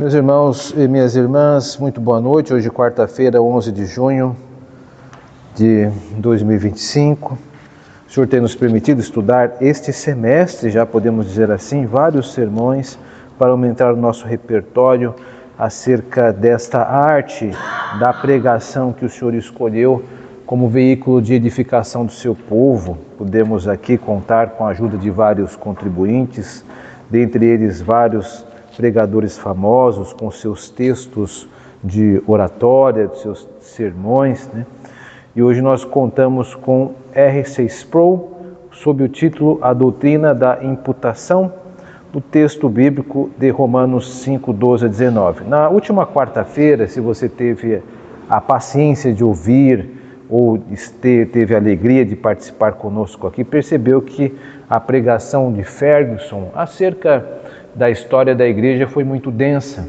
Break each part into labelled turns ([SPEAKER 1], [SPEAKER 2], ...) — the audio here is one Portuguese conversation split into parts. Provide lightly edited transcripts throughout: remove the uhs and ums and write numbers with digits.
[SPEAKER 1] Meus irmãos e minhas irmãs, muito boa noite. Hoje, quarta-feira, 11 de junho de 2025. O Senhor tem nos permitido estudar este semestre, já podemos dizer assim, vários sermões para aumentar o nosso repertório acerca desta arte da pregação que o Senhor escolheu como veículo de edificação do seu povo. Podemos aqui contar com a ajuda de vários contribuintes, dentre eles vários pregadores famosos com seus textos de oratória, de seus sermões, né? E hoje nós contamos com R.C. Sproul, sob o título A Doutrina da Imputação, do texto bíblico de Romanos 5, 12 a 19. Na última quarta-feira, se você teve a paciência de ouvir ou teve a alegria de participar conosco aqui, percebeu que a pregação de Ferguson acerca da história da igreja foi muito densa.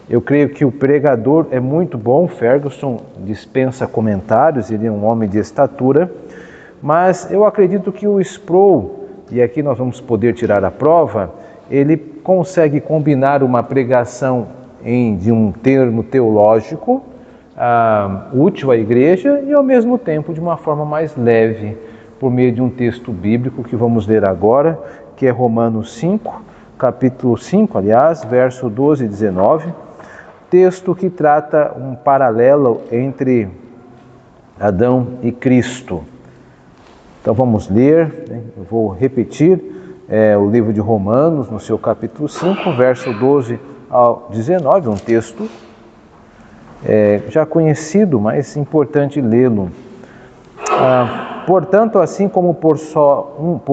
[SPEAKER 1] Eu creio que o pregador é muito bom, Ferguson dispensa comentários, ele é um homem de estatura, mas eu acredito que o Sproul, e aqui nós vamos poder tirar a prova, ele consegue combinar uma pregação de um termo teológico útil à igreja e ao mesmo tempo de uma forma mais leve, por meio de um texto bíblico que vamos ler agora, que é Romanos 5, capítulo 5, verso 12 e 19, texto que trata um paralelo entre Adão e Cristo. Então vamos ler, eu vou repetir o livro de Romanos, no seu capítulo 5, verso 12 ao 19, um texto já conhecido, mas importante lê-lo. Portanto, assim como por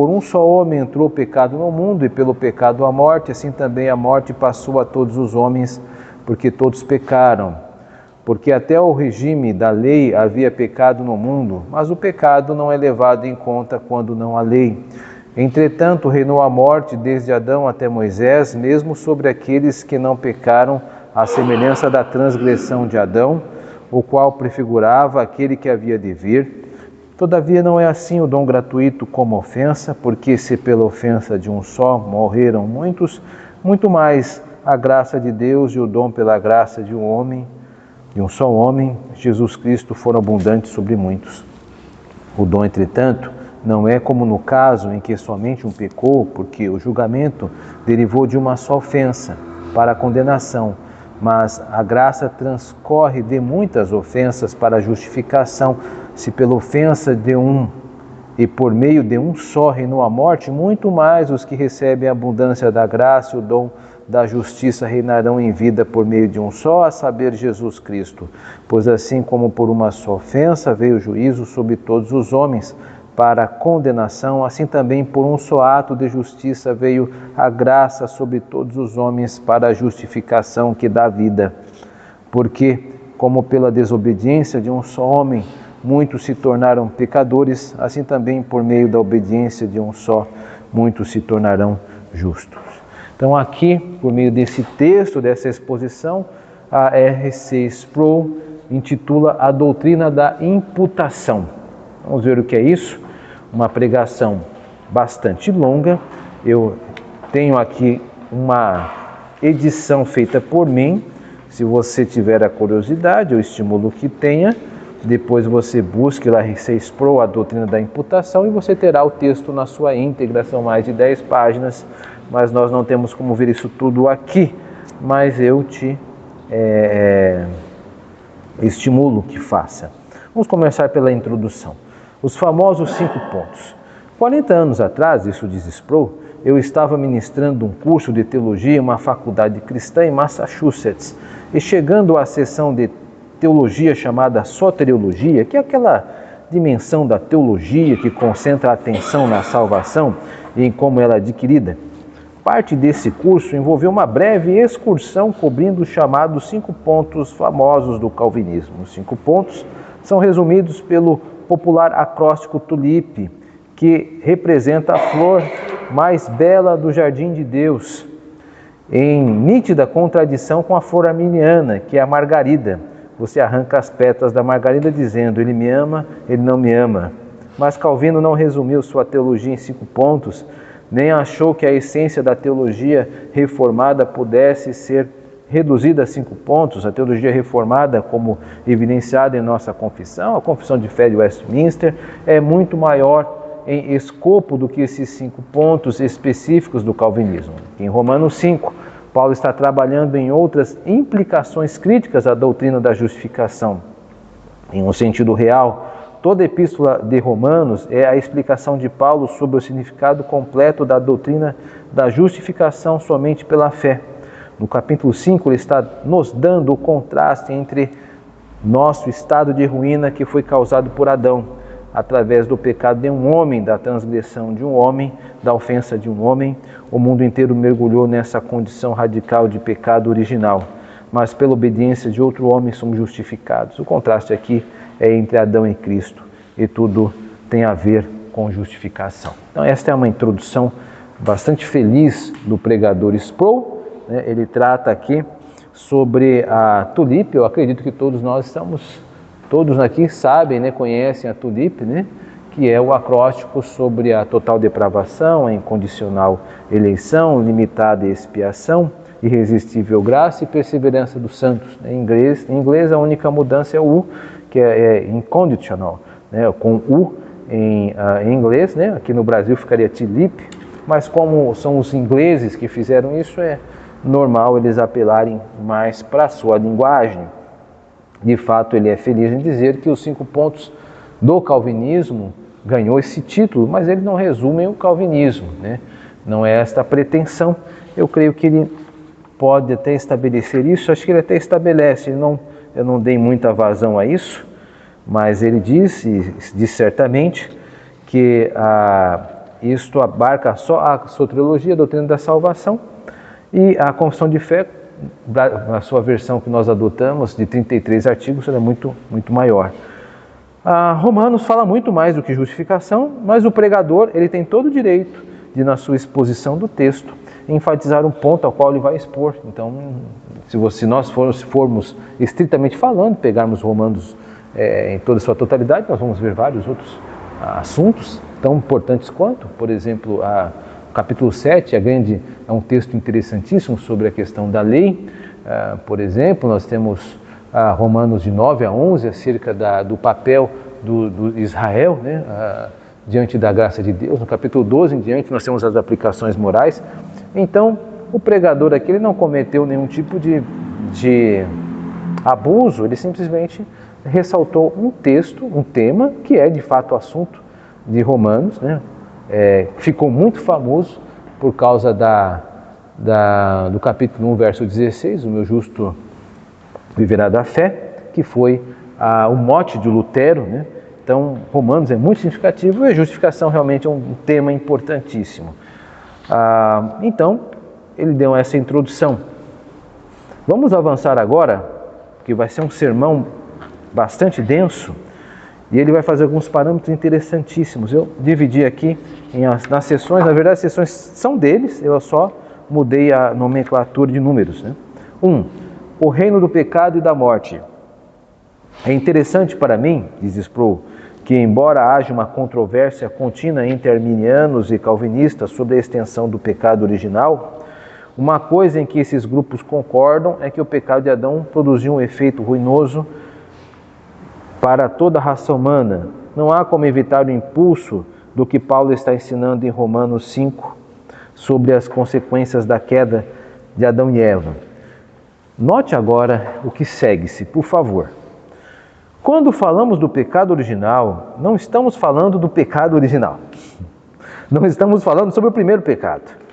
[SPEAKER 1] um só homem entrou o pecado no mundo, e pelo pecado a morte, assim também a morte passou a todos os homens, porque todos pecaram. Porque até o regime da lei havia pecado no mundo, mas o pecado não é levado em conta quando não há lei. Entretanto, reinou a morte desde Adão até Moisés, mesmo sobre aqueles que não pecaram, à semelhança da transgressão de Adão, o qual prefigurava aquele que havia de vir. Todavia não é assim o dom gratuito como ofensa, porque se pela ofensa de um só morreram muitos, muito mais a graça de Deus e o dom pela graça de um só homem, Jesus Cristo, foram abundantes sobre muitos. O dom, entretanto, não é como no caso em que somente um pecou, porque o julgamento derivou de uma só ofensa para a condenação, mas a graça transcorre de muitas ofensas para a justificação. Se pela ofensa de um e por meio de um só reinou a morte, muito mais os que recebem a abundância da graça e o dom da justiça reinarão em vida por meio de um só, a saber, Jesus Cristo. Pois assim como por uma só ofensa veio o juízo sobre todos os homens para a condenação, assim também por um só ato de justiça veio a graça sobre todos os homens para a justificação que dá vida. Porque, como pela desobediência de um só homem, muitos se tornaram pecadores, assim também por meio da obediência de um só, muitos se tornarão justos. Então aqui, por meio desse texto, dessa exposição, a R.C. Sproul intitula A Doutrina da Imputação. Vamos ver o que é isso. Uma pregação bastante longa. Eu tenho aqui uma edição feita por mim. Se você tiver a curiosidade, eu estimulo que tenha. Depois você busque lá R.C. Sproul, A Doutrina da Imputação, e você terá o texto na sua íntegra, são mais de 10 páginas, mas nós não temos como ver isso tudo aqui, mas eu te estimulo que faça. Vamos começar pela introdução. Os famosos 5 pontos. 40 anos atrás, isso diz Sproul, eu estava ministrando um curso de teologia em uma faculdade cristã em Massachusetts, e chegando à seção de teologia chamada soteriologia, que é aquela dimensão da teologia que concentra a atenção na salvação e em como ela é adquirida, parte desse curso envolveu uma breve excursão cobrindo os chamados 5 pontos famosos do calvinismo. Os 5 pontos são resumidos pelo popular acróstico tulipe, que representa a flor mais bela do jardim de Deus, em nítida contradição com a flor arminiana, que é a margarida. Você arranca as pétalas da margarida dizendo, ele me ama, ele não me ama. Mas Calvino não resumiu sua teologia em 5 pontos, nem achou que a essência da teologia reformada pudesse ser reduzida a 5 pontos. A teologia reformada, como evidenciada em nossa confissão, a confissão de fé de Westminster, é muito maior em escopo do que esses 5 pontos específicos do calvinismo. Em Romanos 5, Paulo está trabalhando em outras implicações críticas à doutrina da justificação. Em um sentido real, toda a epístola de Romanos é a explicação de Paulo sobre o significado completo da doutrina da justificação somente pela fé. No capítulo 5, ele está nos dando o contraste entre nosso estado de ruína que foi causado por Adão, através do pecado de um homem, da transgressão de um homem, da ofensa de um homem. O mundo inteiro mergulhou nessa condição radical de pecado original, mas pela obediência de outro homem somos justificados. O contraste aqui é entre Adão e Cristo, e tudo tem a ver com justificação. Então esta é uma introdução bastante feliz do pregador Sproul. Ele trata aqui sobre a tulip. Eu acredito que todos aqui sabem, conhecem a tulip, que é o acróstico sobre a total depravação, a incondicional eleição, limitada expiação, irresistível graça e perseverança dos santos. Em inglês a única mudança é o U, que é inconditional, com U em inglês, aqui no Brasil ficaria tulip, mas como são os ingleses que fizeram isso, é normal eles apelarem mais para a sua linguagem. De fato, ele é feliz em dizer que os 5 pontos do calvinismo ganhou esse título, mas ele não resume o calvinismo, Não é esta a pretensão. Eu creio que ele pode até estabelecer isso, acho que ele até estabelece, eu não dei muita vazão a isso, mas ele diz certamente que isto abarca só a soteriologia, a doutrina da salvação, e a confissão de fé, na sua versão que nós adotamos, de 33 artigos, ela é muito, muito maior. Romanos fala muito mais do que justificação, mas o pregador ele tem todo o direito de, na sua exposição do texto, enfatizar um ponto ao qual ele vai expor. Então, se nós formos estritamente falando, pegarmos Romanos em toda a sua totalidade, nós vamos ver vários outros assuntos tão importantes quanto, por exemplo, capítulo 7 é um texto interessantíssimo sobre a questão da lei. Por exemplo, nós temos Romanos de 9 a 11 acerca do papel do Israel, diante da graça de Deus. No capítulo 12 em diante nós temos as aplicações morais. Então, o pregador aqui ele não cometeu nenhum tipo de abuso, ele simplesmente ressaltou um texto, um tema, que é de fato o assunto de Romanos, ficou muito famoso por causa do capítulo 1, verso 16, o meu justo viverá da fé, que foi o mote de Lutero, Então, Romanos é muito significativo e a justificação realmente é um tema importantíssimo. Então, ele deu essa introdução. Vamos avançar agora, que vai ser um sermão bastante denso, e ele vai fazer alguns parâmetros interessantíssimos. Eu dividi aqui nas sessões, na verdade as sessões são deles, eu só mudei a nomenclatura de números. 1. O reino do pecado e da morte. É interessante para mim, diz Sproul, que embora haja uma controvérsia contínua entre arminianos e calvinistas sobre a extensão do pecado original, uma coisa em que esses grupos concordam é que o pecado de Adão produziu um efeito ruinoso para toda a raça humana. Não há como evitar o impulso do que Paulo está ensinando em Romanos 5 sobre as consequências da queda de Adão e Eva. Note agora o que segue-se, por favor. Quando falamos do pecado original, não estamos falando do pecado original. Não estamos falando sobre o primeiro pecado.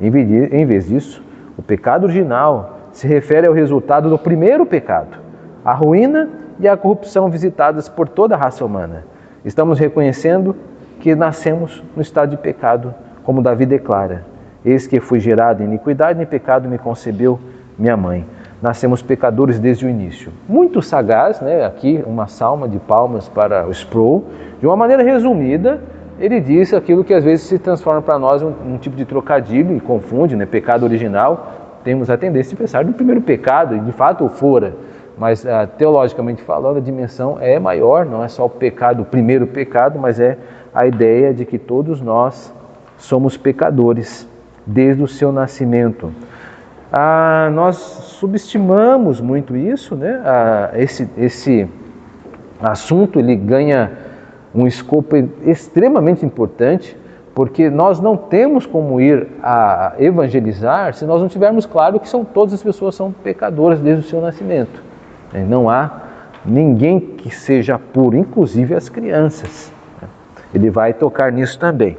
[SPEAKER 1] Em vez disso, o pecado original se refere ao resultado do primeiro pecado, a ruína e a corrupção visitadas por toda a raça humana. Estamos reconhecendo que nascemos no estado de pecado, como Davi declara: eis que fui gerado em iniquidade, em pecado me concebeu minha mãe. Nascemos pecadores desde o início. Muito sagaz, aqui uma salva de palmas para o Sproul. De uma maneira resumida, ele diz aquilo que às vezes se transforma para nós um tipo de trocadilho e confunde, pecado original. Temos a tendência de pensar no primeiro pecado, e de fato o fora. Mas teologicamente falando, a dimensão é maior, não é só o pecado, o primeiro pecado, mas é a ideia de que todos nós somos pecadores desde o seu nascimento. Nós subestimamos muito isso, né? Esse assunto ele ganha um escopo extremamente importante, porque nós não temos como ir a evangelizar se nós não tivermos claro que todas as pessoas são pecadoras desde o seu nascimento. Não há ninguém que seja puro, inclusive as crianças. Ele vai tocar nisso também.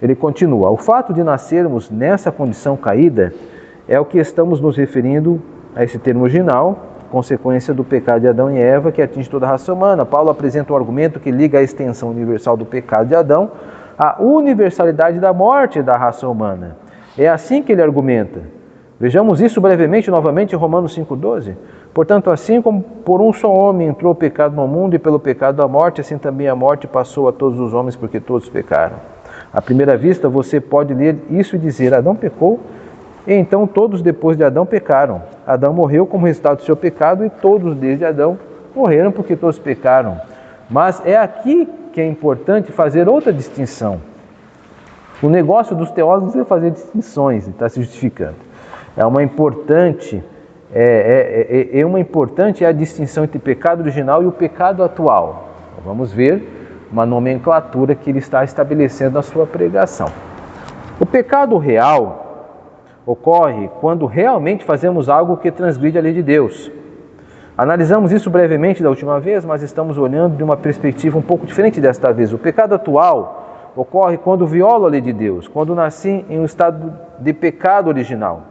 [SPEAKER 1] Ele continua: o fato de nascermos nessa condição caída é o que estamos nos referindo a esse termo original, consequência do pecado de Adão e Eva, que atinge toda a raça humana. Paulo apresenta um argumento que liga a extensão universal do pecado de Adão à universalidade da morte da raça humana. É assim que ele argumenta. Vejamos isso brevemente novamente em Romanos 5,12. Portanto, assim como por um só homem entrou o pecado no mundo e pelo pecado a morte, assim também a morte passou a todos os homens porque todos pecaram. À primeira vista, você pode ler isso e dizer: Adão pecou, e então todos depois de Adão pecaram. Adão morreu como resultado do seu pecado e todos desde Adão morreram porque todos pecaram. Mas é aqui que é importante fazer outra distinção. O negócio dos teólogos é fazer distinções, está se justificando. Uma importante é a distinção entre pecado original e o pecado atual. Então, vamos ver uma nomenclatura que ele está estabelecendo na sua pregação. O pecado real ocorre quando realmente fazemos algo que transgride a lei de Deus. Analisamos isso brevemente da última vez, mas estamos olhando de uma perspectiva um pouco diferente desta vez. O pecado atual ocorre quando violo a lei de Deus, quando nasci em um estado de pecado original.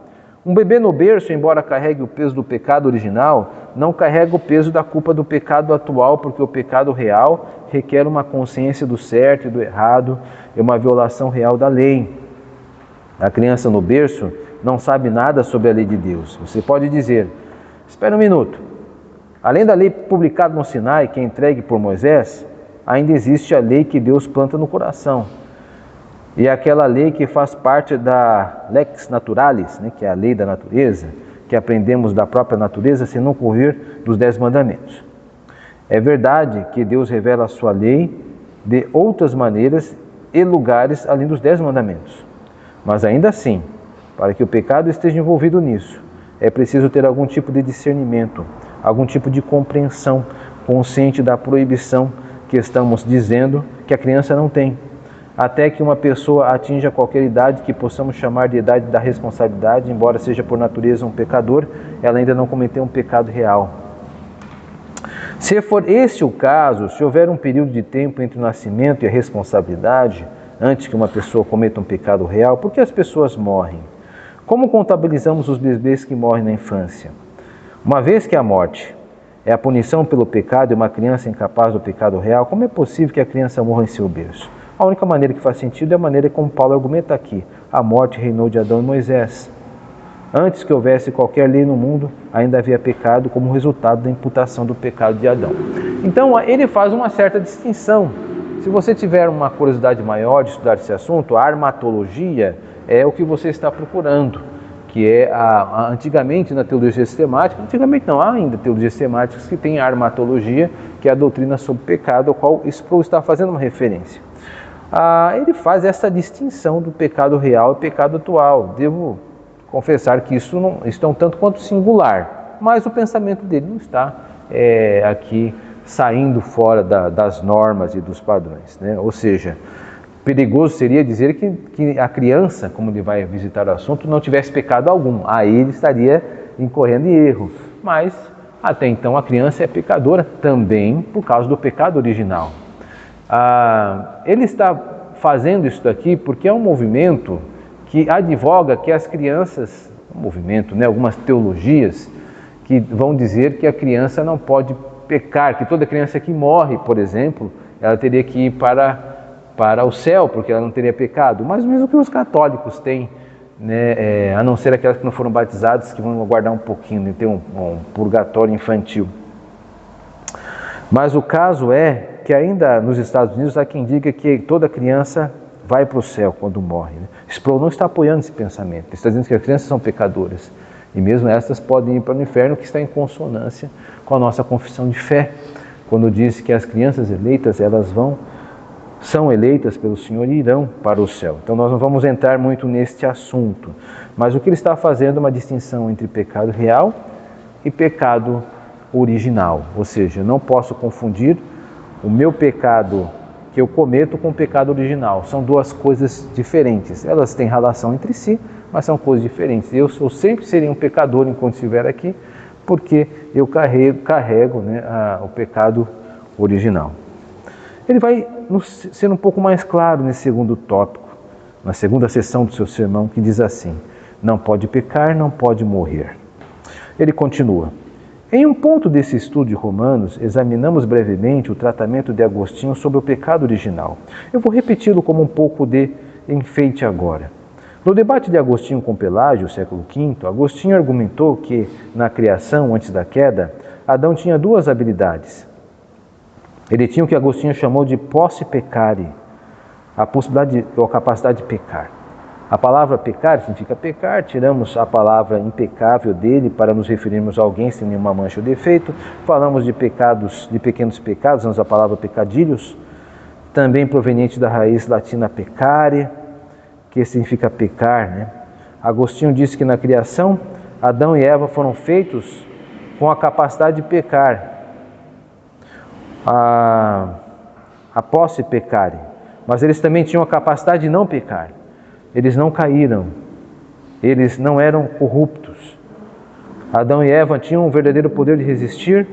[SPEAKER 1] Um bebê no berço, embora carregue o peso do pecado original, não carrega o peso da culpa do pecado atual, porque o pecado real requer uma consciência do certo e do errado e uma violação real da lei. A criança no berço não sabe nada sobre a lei de Deus. Você pode dizer: espera um minuto, além da lei publicada no Sinai, que é entregue por Moisés, ainda existe a lei que Deus planta no coração. E aquela lei que faz parte da lex naturalis, né, que é a lei da natureza, que aprendemos da própria natureza sem não correr dos 10 mandamentos. É verdade que Deus revela a sua lei de outras maneiras e lugares além dos 10 mandamentos. Mas ainda assim, para que o pecado esteja envolvido nisso, é preciso ter algum tipo de discernimento, algum tipo de compreensão consciente da proibição que estamos dizendo que a criança não tem. Até que uma pessoa atinja qualquer idade que possamos chamar de idade da responsabilidade, embora seja por natureza um pecador, ela ainda não cometeu um pecado real. Se for esse o caso, se houver um período de tempo entre o nascimento e a responsabilidade, antes que uma pessoa cometa um pecado real, por que as pessoas morrem? Como contabilizamos os bebês que morrem na infância? Uma vez que a morte é a punição pelo pecado e uma criança incapaz do pecado real, como é possível que a criança morra em seu berço? A única maneira que faz sentido é a maneira como Paulo argumenta aqui. A morte reinou de Adão e Moisés. Antes que houvesse qualquer lei no mundo, ainda havia pecado como resultado da imputação do pecado de Adão. Então, ele faz uma certa distinção. Se você tiver uma curiosidade maior de estudar esse assunto, a armatologia é o que você está procurando, que é antigamente na teologia sistemática, antigamente não há ainda teologias sistemáticas que tem a armatologia, que é a doutrina sobre pecado, ao qual Sproul está fazendo uma referência. Ele faz essa distinção do pecado real e pecado atual. Devo confessar que isso é um tanto quanto singular, mas o pensamento dele não está aqui saindo fora das normas e dos padrões, né? Ou seja, perigoso seria dizer que a criança, como ele vai visitar o assunto, não tivesse pecado algum. Aí ele estaria incorrendo em erro. Mas, até então, a criança é pecadora também por causa do pecado original. Ele está fazendo isso daqui porque é um movimento que advoga que as crianças, algumas teologias que vão dizer que a criança não pode pecar, que toda criança que morre, por exemplo, ela teria que ir para o céu, porque ela não teria pecado, mas mesmo que os católicos têm, né, a não ser aquelas que não foram batizadas, que vão aguardar um pouquinho, né, ter um purgatório infantil. Mas o caso é que ainda nos Estados Unidos há quem diga que toda criança vai para o céu quando morre, né? Sproul não está apoiando esse pensamento, ele está dizendo que as crianças são pecadoras, e mesmo estas podem ir para o inferno, que está em consonância com a nossa confissão de fé, quando diz que as crianças eleitas, elas vão são eleitas pelo Senhor e irão para o céu. Então nós não vamos entrar muito neste assunto, mas o que ele está fazendo é uma distinção entre pecado real e pecado original, ou seja, eu não posso confundir o meu pecado que eu cometo com o pecado original. São duas coisas diferentes, elas têm relação entre si, mas são coisas diferentes. Eu sempre serei um pecador enquanto estiver aqui, porque eu carrego o pecado original. Ele vai ser um pouco mais claro nesse segundo tópico, na segunda sessão do seu sermão, que diz assim: não pode pecar, não pode morrer. Ele continua: em um ponto desse estudo de Romanos, examinamos brevemente o tratamento de Agostinho sobre o pecado original. Eu vou repeti-lo como um pouco de enfeite agora. No debate de Agostinho com Pelágio, século V, Agostinho argumentou que, na criação, antes da queda, Adão tinha duas habilidades. Ele tinha o que Agostinho chamou de posse peccari, a possibilidade ou a capacidade de pecar. A palavra pecar significa pecar, tiramos a palavra impecável dele para nos referirmos a alguém sem nenhuma mancha ou defeito. Falamos de pecados, de pequenos pecados, usamos a palavra peccadillos, também proveniente da raiz latina peccare, que significa pecar, Agostinho disse que na criação, Adão e Eva foram feitos com a capacidade de pecar, a posse peccare, mas eles também tinham a capacidade de não pecar. Eles não caíram, eles não eram corruptos. Adão e Eva tinham um verdadeiro poder de resistir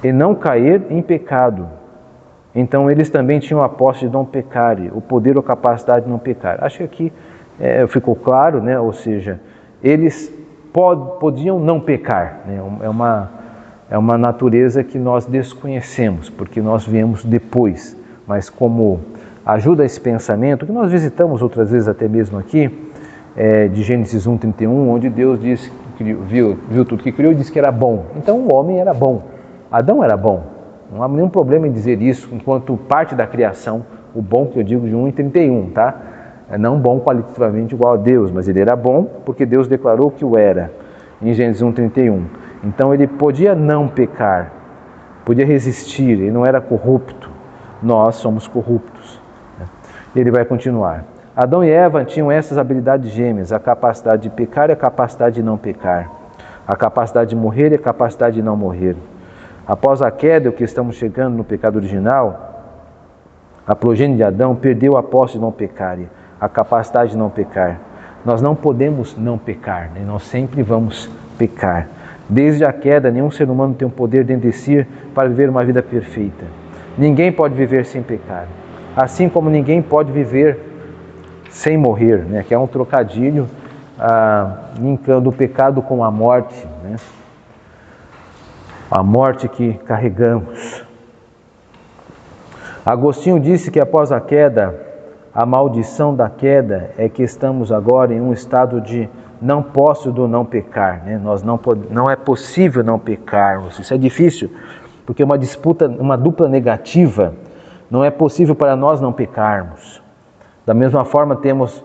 [SPEAKER 1] e não cair em pecado. Então eles também tinham a posse de não pecar, o poder ou capacidade de não pecar. Acho que aqui ficou claro, ou seja, eles podiam não pecar. É uma natureza que nós desconhecemos, porque nós viemos depois. Mas como ajuda esse pensamento, que nós visitamos outras vezes até mesmo aqui, de Gênesis 1:31, onde Deus disse que viu tudo que criou e disse que era bom. Então o homem era bom, Adão era bom. Não há nenhum problema em dizer isso, enquanto parte da criação, o bom que eu digo de 1:31, tá? É não bom qualitativamente igual a Deus, mas ele era bom porque Deus declarou que o era, em Gênesis 1:31. Então ele podia não pecar, podia resistir, ele não era corrupto. Nós somos corruptos. Ele vai continuar. Adão e Eva tinham essas habilidades gêmeas, a capacidade de pecar e a capacidade de não pecar, a capacidade de morrer e a capacidade de não morrer. Após a queda, o que estamos chegando no pecado original, a progênie de Adão perdeu a posse de não pecar, a capacidade de não pecar. Nós não podemos não pecar, nós sempre vamos pecar. Desde a queda, nenhum ser humano tem o poder dentro de si para viver uma vida perfeita. Ninguém pode viver sem pecar. Assim como ninguém pode viver sem morrer, que é um trocadilho linkando o pecado com a morte, a morte que carregamos. Agostinho disse que após a queda, a maldição da queda é que estamos agora em um estado de não posso do não pecar, Nós não é possível não pecarmos. Isso é difícil, porque é uma disputa, uma dupla negativa. Não é possível para nós não pecarmos. Da mesma forma temos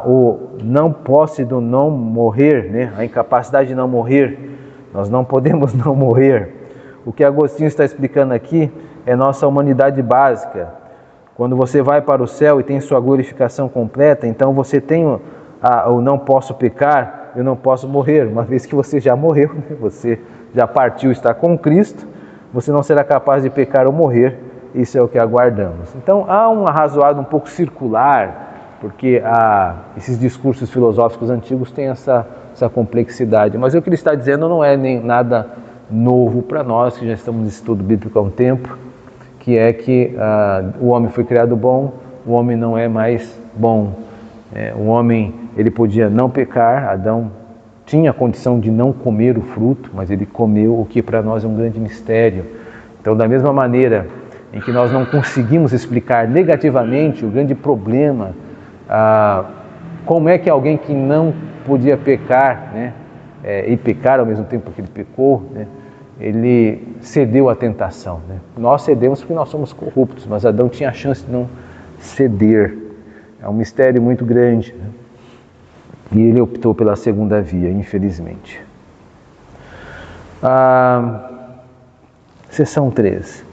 [SPEAKER 1] o não posse do não morrer, a incapacidade de não morrer. Nós não podemos não morrer. O que Agostinho está explicando aqui é nossa humanidade básica. Quando você vai para o céu e tem sua glorificação completa, então você tem o não posso pecar, eu não posso morrer. Uma vez que você já morreu, você já partiu, está com Cristo, você não será capaz de pecar ou morrer. Isso é o que aguardamos. Então há um arrazoado um pouco circular, porque esses discursos filosóficos antigos têm essa complexidade. Mas o que ele está dizendo não é nem nada novo para nós, que já estamos no estudo bíblico há um tempo, que é que o homem foi criado bom, o homem não é mais bom. O homem, ele podia não pecar, Adão tinha a condição de não comer o fruto, mas ele comeu, o que para nós é um grande mistério. Então, da mesma maneira em que nós não conseguimos explicar negativamente o grande problema, como é que alguém que não podia pecar, e pecar ao mesmo tempo que ele pecou, ele cedeu à tentação. Nós cedemos porque nós somos corruptos, mas Adão tinha a chance de não ceder. É um mistério muito grande. E ele optou pela segunda via, infelizmente. Seção 3.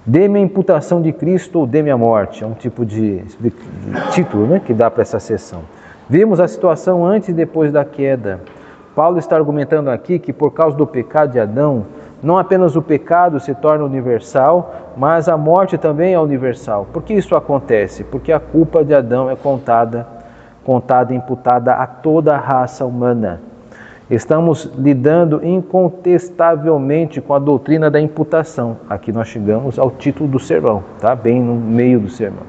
[SPEAKER 1] Dê-me a imputação de Cristo ou dê-me a morte. É um tipo de título, né, que dá para essa sessão. Vimos a situação antes e depois da queda. Paulo está argumentando aqui que por causa do pecado de Adão, não apenas o pecado se torna universal, mas a morte também é universal. Por que isso acontece? Porque a culpa de Adão é contada e imputada a toda a raça humana. Estamos lidando incontestavelmente com a doutrina da imputação. Aqui nós chegamos ao título do sermão, tá? Bem no meio do sermão.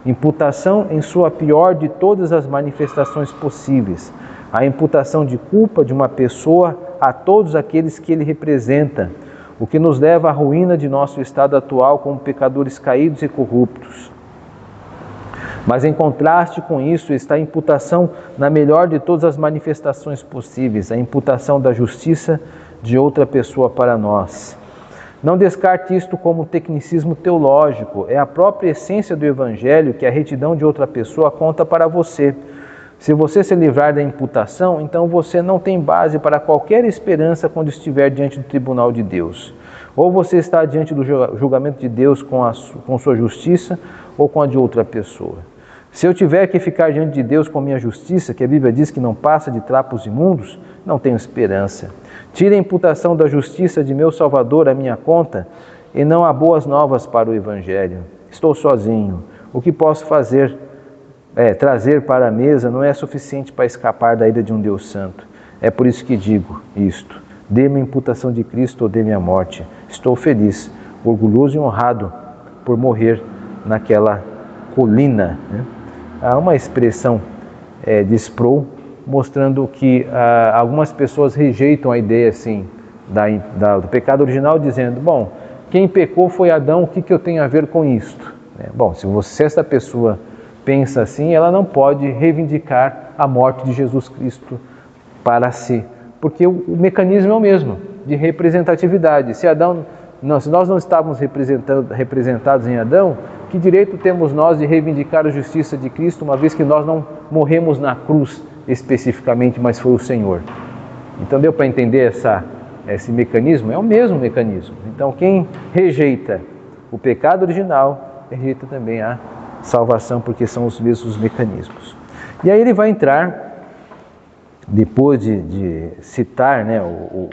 [SPEAKER 1] Imputação em sua pior de todas as manifestações possíveis. A imputação de culpa de uma pessoa a todos aqueles que ele representa, o que nos leva à ruína de nosso estado atual como pecadores caídos e corruptos. Mas em contraste com isso está a imputação na melhor de todas as manifestações possíveis, a imputação da justiça de outra pessoa para nós. Não descarte isto como tecnicismo teológico, é a própria essência do Evangelho que a retidão de outra pessoa conta para você. Se você se livrar da imputação, então você não tem base para qualquer esperança quando estiver diante do tribunal de Deus. Ou você está diante do julgamento de Deus com sua justiça ou com a de outra pessoa. Se eu tiver que ficar diante de Deus com a minha justiça, que a Bíblia diz que não passa de trapos imundos, não tenho esperança. Tire a imputação da justiça de meu Salvador à minha conta e não há boas novas para o Evangelho. Estou sozinho. O que posso fazer? Trazer para a mesa não é suficiente para escapar da ira de um Deus santo. É por isso que digo isto. Dê-me a imputação de Cristo ou dê-me a morte. Estou feliz, orgulhoso e honrado por morrer naquela colina. Há uma expressão de Sproul mostrando que algumas pessoas rejeitam a ideia assim, do pecado original, dizendo, bom, quem pecou foi Adão, o que eu tenho a ver com isto? Bom, se essa pessoa pensa assim, ela não pode reivindicar a morte de Jesus Cristo para si, porque o mecanismo é o mesmo, de representatividade. Se nós não estávamos representados em Adão, que direito temos nós de reivindicar a justiça de Cristo, uma vez que nós não morremos na cruz especificamente, mas foi o Senhor? Então deu para entender esse mecanismo? É o mesmo mecanismo. Então quem rejeita o pecado original, rejeita também a salvação, porque são os mesmos mecanismos. E aí ele vai entrar, depois de citar, né, o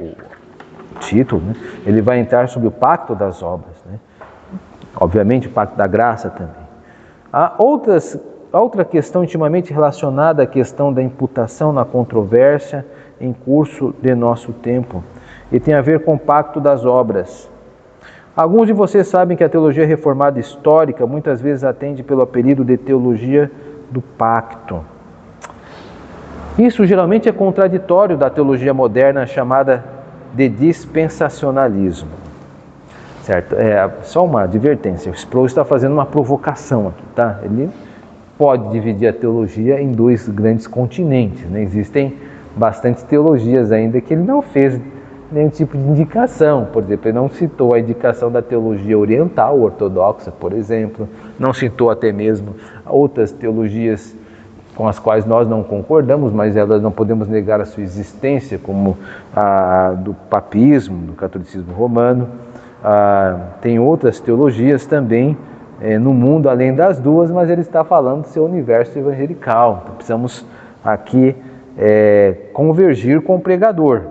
[SPEAKER 1] título, né, ele vai entrar sobre o pacto das obras, né? Obviamente o pacto da graça também. Há outra questão intimamente relacionada à questão da imputação na controvérsia em curso de nosso tempo, e tem a ver com o pacto das obras. Alguns de vocês sabem que a teologia reformada histórica muitas vezes atende pelo apelido de teologia do pacto. Isso geralmente é contraditório da teologia moderna chamada de dispensacionalismo. Certo? Só uma advertência, o Sproul está fazendo uma provocação aqui, tá? Ele pode dividir a teologia em dois grandes continentes, né? Existem bastantes teologias ainda que ele não fez nenhum tipo de indicação. Por exemplo, ele não citou a indicação da teologia oriental, ortodoxa, por exemplo, não citou até mesmo outras teologias com as quais nós não concordamos, mas elas não podemos negar a sua existência, como a do papismo, do catolicismo romano. Tem outras teologias também no mundo, além das duas, mas ele está falando do seu universo evangelical. Então, precisamos aqui convergir com o pregador.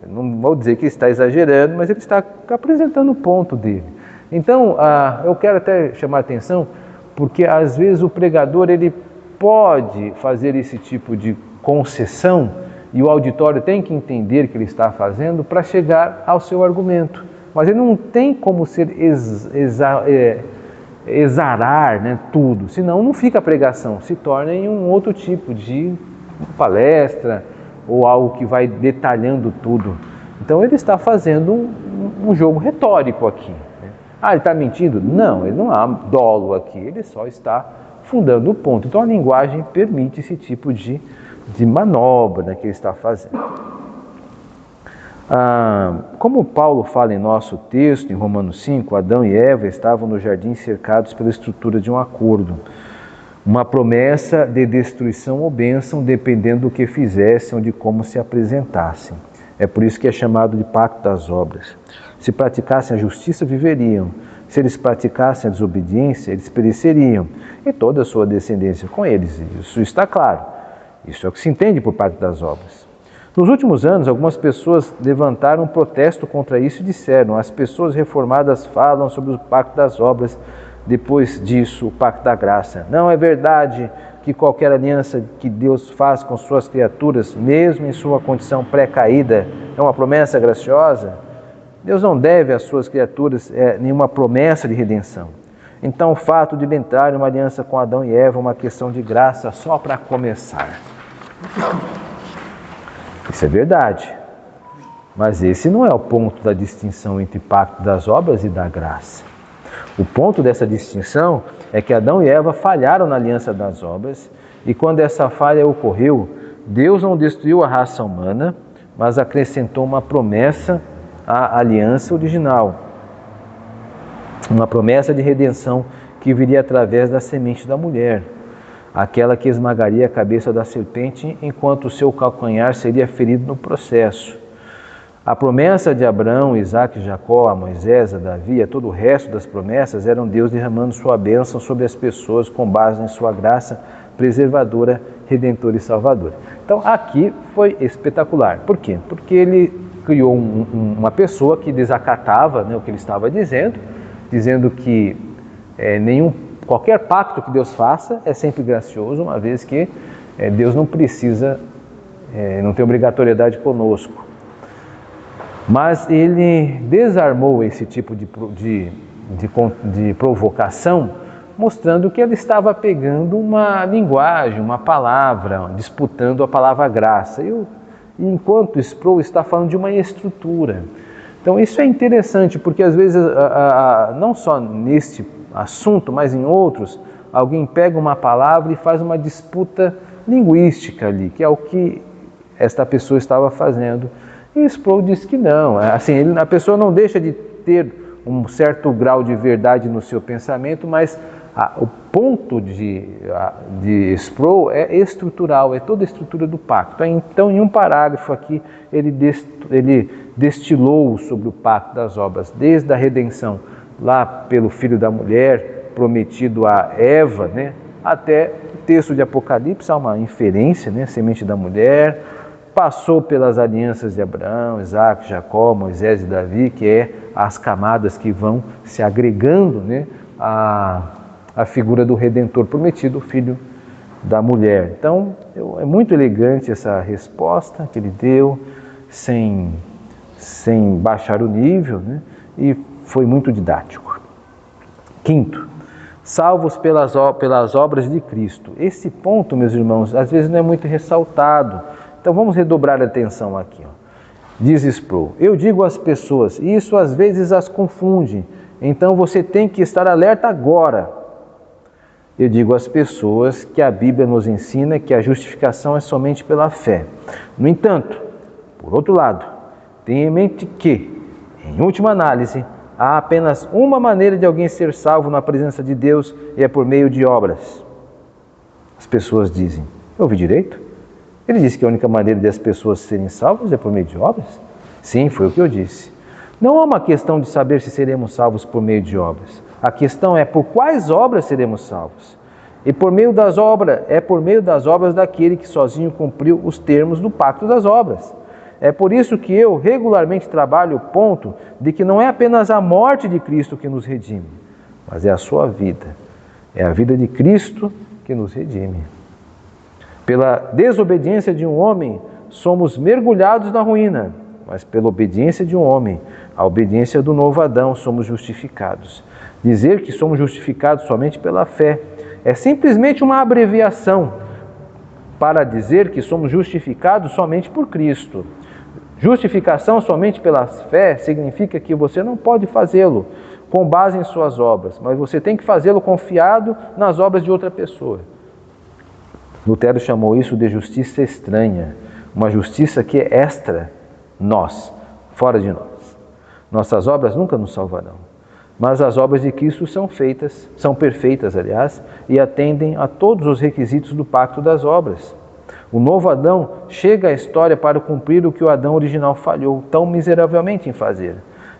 [SPEAKER 1] Não vou dizer que está exagerando, mas ele está apresentando o ponto dele. Então, eu quero até chamar a atenção, porque às vezes o pregador ele pode fazer esse tipo de concessão e o auditório tem que entender que ele está fazendo para chegar ao seu argumento. Mas ele não tem como exarar, né, tudo, senão não fica a pregação, se torna em um outro tipo de palestra ou algo que vai detalhando tudo. Então ele está fazendo um jogo retórico aqui. Né? Ele está mentindo? Não, ele não há dolo aqui, ele só está fundando o ponto. Então a linguagem permite esse tipo de manobra, né, que ele está fazendo. Como Paulo fala em nosso texto, em Romanos 5, Adão e Eva estavam no jardim cercados pela estrutura de um acordo, uma promessa de destruição ou bênção, dependendo do que fizessem ou de como se apresentassem. É por isso que é chamado de pacto das obras. Se praticassem a justiça, viveriam. Se eles praticassem a desobediência, eles pereceriam, e toda a sua descendência com eles. Isso está claro. Isso é o que se entende por parte das obras. Nos últimos anos, algumas pessoas levantaram um protesto contra isso e disseram: as pessoas reformadas falam sobre o pacto das obras, depois disso, o pacto da graça. Não é verdade que qualquer aliança que Deus faz com suas criaturas, mesmo em sua condição pré-caída, é uma promessa graciosa? Deus não deve às suas criaturas nenhuma promessa de redenção. Então, o fato de ele entrar em uma aliança com Adão e Eva é uma questão de graça só para começar. Isso é verdade. Mas esse não é o ponto da distinção entre pacto das obras e da graça. O ponto dessa distinção é que Adão e Eva falharam na aliança das obras, e quando essa falha ocorreu, Deus não destruiu a raça humana, mas acrescentou uma promessa à aliança original. Uma promessa de redenção que viria através da semente da mulher, aquela que esmagaria a cabeça da serpente enquanto o seu calcanhar seria ferido no processo. A promessa de Abraão, Isaac, Jacó, a Moisés, a Davi, a todo o resto das promessas eram Deus derramando sua bênção sobre as pessoas com base em sua graça preservadora, redentora e salvadora. Então aqui foi espetacular. Por quê? Porque ele criou uma pessoa que desacatava, o que ele estava dizendo que qualquer pacto que Deus faça é sempre gracioso, uma vez que Deus não precisa, não tem obrigatoriedade conosco. Mas ele desarmou esse tipo de provocação, mostrando que ele estava pegando uma linguagem, uma palavra, disputando a palavra graça. E enquanto Sproul está falando de uma estrutura. Então isso é interessante, porque às vezes, não só neste assunto, mas em outros, alguém pega uma palavra e faz uma disputa linguística ali, que é o que esta pessoa estava fazendo. E Sproul diz que não, assim, a pessoa não deixa de ter um certo grau de verdade no seu pensamento, mas o ponto de Sproul é estrutural, é toda a estrutura do pacto. Então, em um parágrafo aqui, ele destilou sobre o pacto das obras, desde a redenção lá pelo filho da mulher, prometido a Eva, até o texto de Apocalipse, há uma inferência, semente da mulher, passou pelas alianças de Abraão, Isaac, Jacó, Moisés e Davi, que é as camadas que vão se agregando à figura do Redentor prometido, o filho da mulher. Então, é muito elegante essa resposta que ele deu, sem baixar o nível, e foi muito didático. Quinto, salvos pelas obras de Cristo. Esse ponto, meus irmãos, às vezes não é muito ressaltado. Então vamos redobrar a atenção aqui. Diz Sproul: eu digo às pessoas, e isso às vezes as confunde, então você tem que estar alerta agora. Eu digo às pessoas que a Bíblia nos ensina que a justificação é somente pela fé. No entanto, por outro lado, tenha em mente que, em última análise, há apenas uma maneira de alguém ser salvo na presença de Deus, e é por meio de obras. As pessoas dizem: eu ouvi direito? Ele disse que a única maneira de as pessoas serem salvas é por meio de obras? Sim, foi o que eu disse. Não é uma questão de saber se seremos salvos por meio de obras. A questão é por quais obras seremos salvos. E por meio das obras daquele que sozinho cumpriu os termos do pacto das obras. É por isso que eu regularmente trabalho o ponto de que não é apenas a morte de Cristo que nos redime, mas é a sua vida. É a vida de Cristo que nos redime. Pela desobediência de um homem, somos mergulhados na ruína, mas pela obediência de um homem, a obediência do novo Adão, somos justificados. Dizer que somos justificados somente pela fé é simplesmente uma abreviação para dizer que somos justificados somente por Cristo. Justificação somente pela fé significa que você não pode fazê-lo com base em suas obras, mas você tem que fazê-lo confiado nas obras de outra pessoa. Lutero chamou isso de justiça estranha, uma justiça que é extra nós, fora de nós. Nossas obras nunca nos salvarão, mas as obras de Cristo são perfeitas, e atendem a todos os requisitos do pacto das obras. O novo Adão chega à história para cumprir o que o Adão original falhou tão miseravelmente em fazer,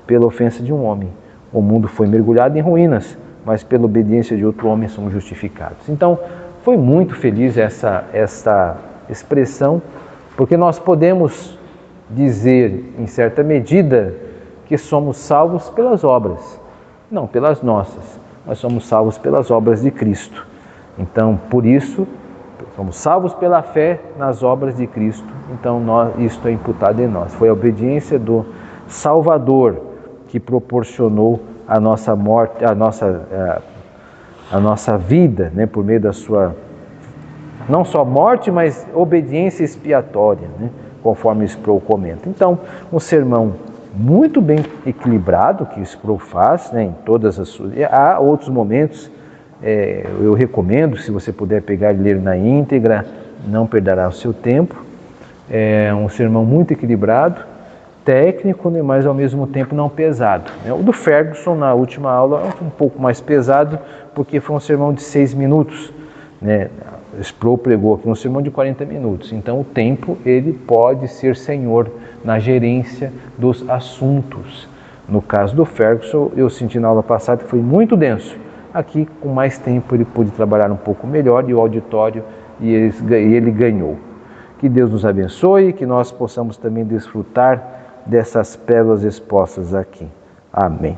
[SPEAKER 1] pela ofensa de um homem. o mundo foi mergulhado em ruínas, mas pela obediência de outro homem somos justificados. Então, foi muito feliz essa expressão, porque nós podemos dizer, em certa medida, que somos salvos pelas obras, não pelas nossas, nós somos salvos pelas obras de Cristo. Então, por isso, somos salvos pela fé nas obras de Cristo, então isto é imputado em nós. Foi a obediência do Salvador que proporcionou a nossa morte, a nossa vida, né, por meio da sua, não só morte, mas obediência expiatória, né, conforme Sproul comenta. Então, um sermão muito bem equilibrado que Sproul faz, né, em todas as suas... Há outros momentos, eu recomendo, se você puder pegar e ler na íntegra, não perderá o seu tempo. É um sermão muito equilibrado, técnico, né, mas ao mesmo tempo não pesado. O do Ferguson, na última aula, é um pouco mais pesado, porque foi um sermão de 6 minutos. Né? Sproul pregou aqui um sermão de 40 minutos. Então, o tempo, ele pode ser senhor na gerência dos assuntos. No caso do Ferguson, eu senti na aula passada que foi muito denso. Aqui, com mais tempo, ele pôde trabalhar um pouco melhor e o auditório, e ele ganhou. Que Deus nos abençoe, que nós possamos também desfrutar dessas pérolas expostas aqui. Amém.